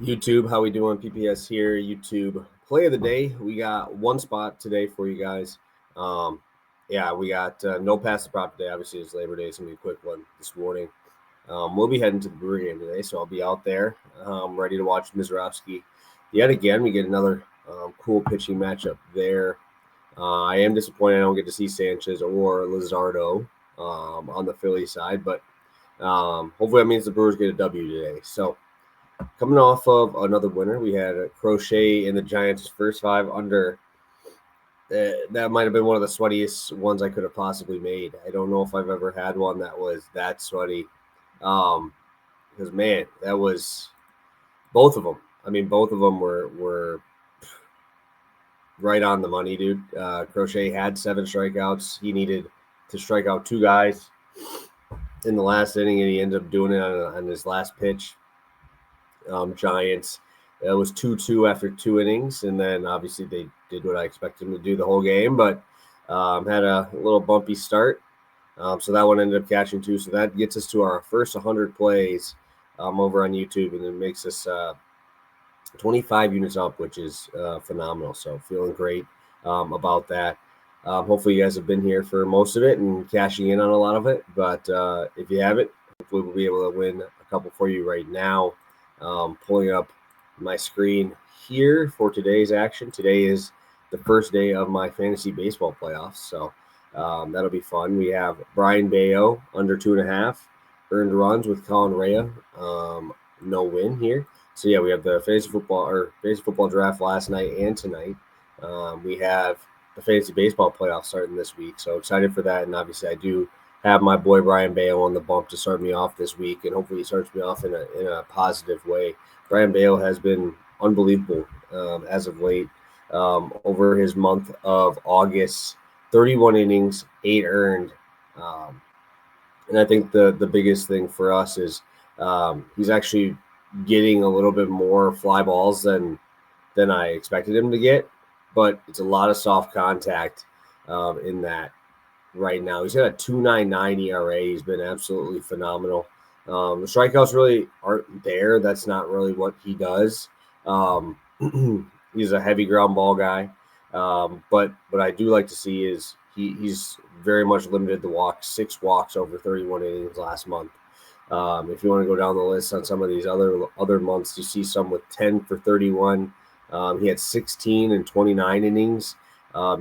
YouTube, how we doing? PPS here. YouTube play of the day. We got one spot today for you guys. Um, we got no pass the prop today. Obviously, it's Labor Day. It's gonna be a quick one this morning. We'll be heading to the Brewer game today, so I'll be out there, ready to watch Mizrowski. Yet again, we get another cool pitching matchup there. I am disappointed I don't get to see Sanchez or Lizardo on the Philly side, but hopefully that means the Brewers get a W today. So coming off of another winner, we had a Crochet in the Giants' first five under. That might have been one of the sweatiest ones I could have possibly made. I don't know if I've ever had one that was that sweaty. Because man, that was both of them. I mean, both of them were right on the money, dude. Crochet had 7 strikeouts. He needed to strike out 2 guys in the last inning, and he ended up doing it on his last pitch. Giants. It was 2-2 after 2 innings, and then obviously they did what I expected them to do the whole game, but had a little bumpy start. So that one ended up catching 2. So that gets us to our first 100 plays over on YouTube, and it makes us 25 units up, which is phenomenal. So feeling great about that. Hopefully you guys have been here for most of it and cashing in on a lot of it. But if you haven't, hopefully we'll be able to win a couple for you right now. Pulling up my screen here for today's action. Today is the first day of my fantasy baseball playoffs, so that'll be fun. We have Brian Bayo under 2.5 earned runs with Colin Rea. No win here. So yeah, we have the fantasy football draft last night and tonight. We have the fantasy baseball playoffs starting this week, so excited for that. And obviously, I do have my boy Brian Bayo on the bump to start me off this week, and hopefully he starts me off in a positive way. Brian Bayo has been unbelievable as of late. Over his month of August, 31 innings, 8 earned. And I think the biggest thing for us is he's actually getting a little bit more fly balls than I expected him to get, but it's a lot of soft contact in that right now. He's got a 2.99 ERA. He's been absolutely phenomenal. The strikeouts really aren't there. That's not really what he does. He's a heavy ground ball guy. But what I do like to see is he's very much limited the walks, 6 walks over 31 innings last month. If you want to go down the list on some of these other months, you see some with 10 for 31. He had 16 and 29 innings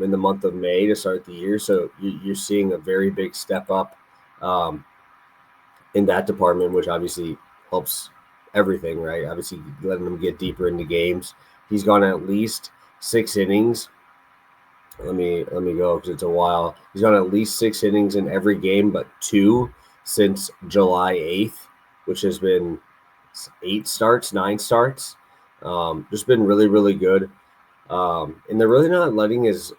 in the month of May to start the year. So you're seeing a very big step up in that department, which obviously helps everything, right? Obviously, letting them get deeper into games. He's gone at least 6 innings. Let me go because it's a while. He's gone at least 6 innings in every game, but 2 since July 8th, which has been 9 starts. Just been really, really good. And they're really not letting he's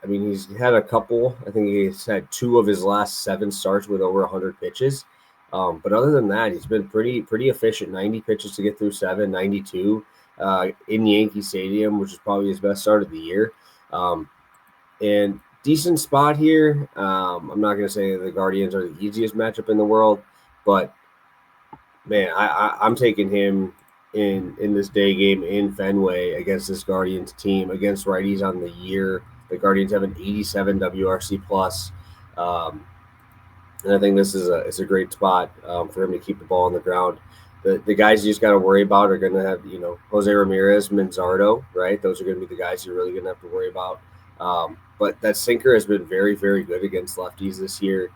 had a couple. I think he's had 2 of his last 7 starts with over 100 pitches. But other than that, he's been pretty efficient. 90 pitches to get through 7, 92 in Yankee Stadium, which is probably his best start of the year. And decent spot here. I'm not going to say the Guardians are the easiest matchup in the world, but man, I'm taking him in this day game in Fenway against this Guardians team, against righties on the year. The Guardians have an 87 WRC plus. And I think this is a great spot for him to keep the ball on the ground. The guys you just got to worry about are going to have, Jose Ramirez, Manzardo, right? Those are going to be the guys you're really going to have to worry about. But that sinker has been very, very good against lefties this year.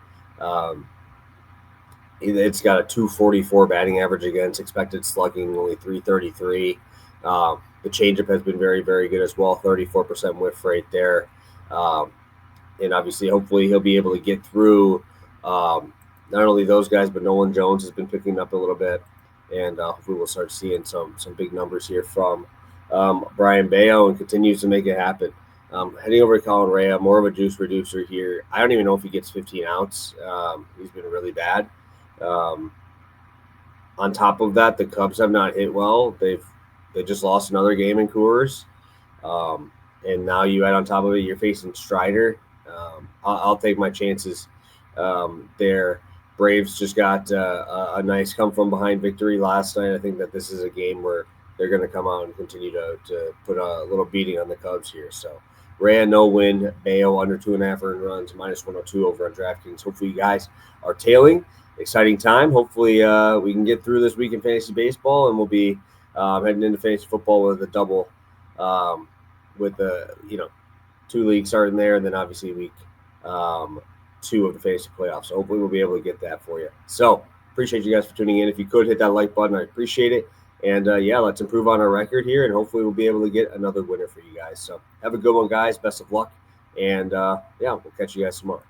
It's got a 244 batting average against, expected slugging only 333. The changeup has been very, very good as well, 34% whiff rate there. And obviously, hopefully, he'll be able to get through not only those guys, but Nolan Jones has been picking up a little bit. And hopefully we'll start seeing some big numbers here from Brian Bayo and continues to make it happen. Heading over to Colin Rea, more of a juice reducer here. I don't even know if he gets 15 outs. He's been really bad. On top of that, the Cubs have not hit well. They just lost another game in Coors. And now you add on top of it, you're facing Strider. I'll take my chances there. Braves just got a nice come from behind victory last night. I think that this is a game where they're going to come out and continue to put a little beating on the Cubs here. So Rand, no win. Bayo under 2.5 earned runs, -102 over on DraftKings. Hopefully you guys are tailing. Exciting time. Hopefully we can get through this week in fantasy baseball, and we'll be heading into fantasy football with a double, with the 2 leagues starting there, and then obviously week 2 of the fantasy playoffs. So hopefully we'll be able to get that for you. So appreciate you guys for tuning in. If you could hit that like button, I appreciate it. And let's improve on our record here, and hopefully we'll be able to get another winner for you guys. So have a good one, guys. Best of luck, and we'll catch you guys tomorrow.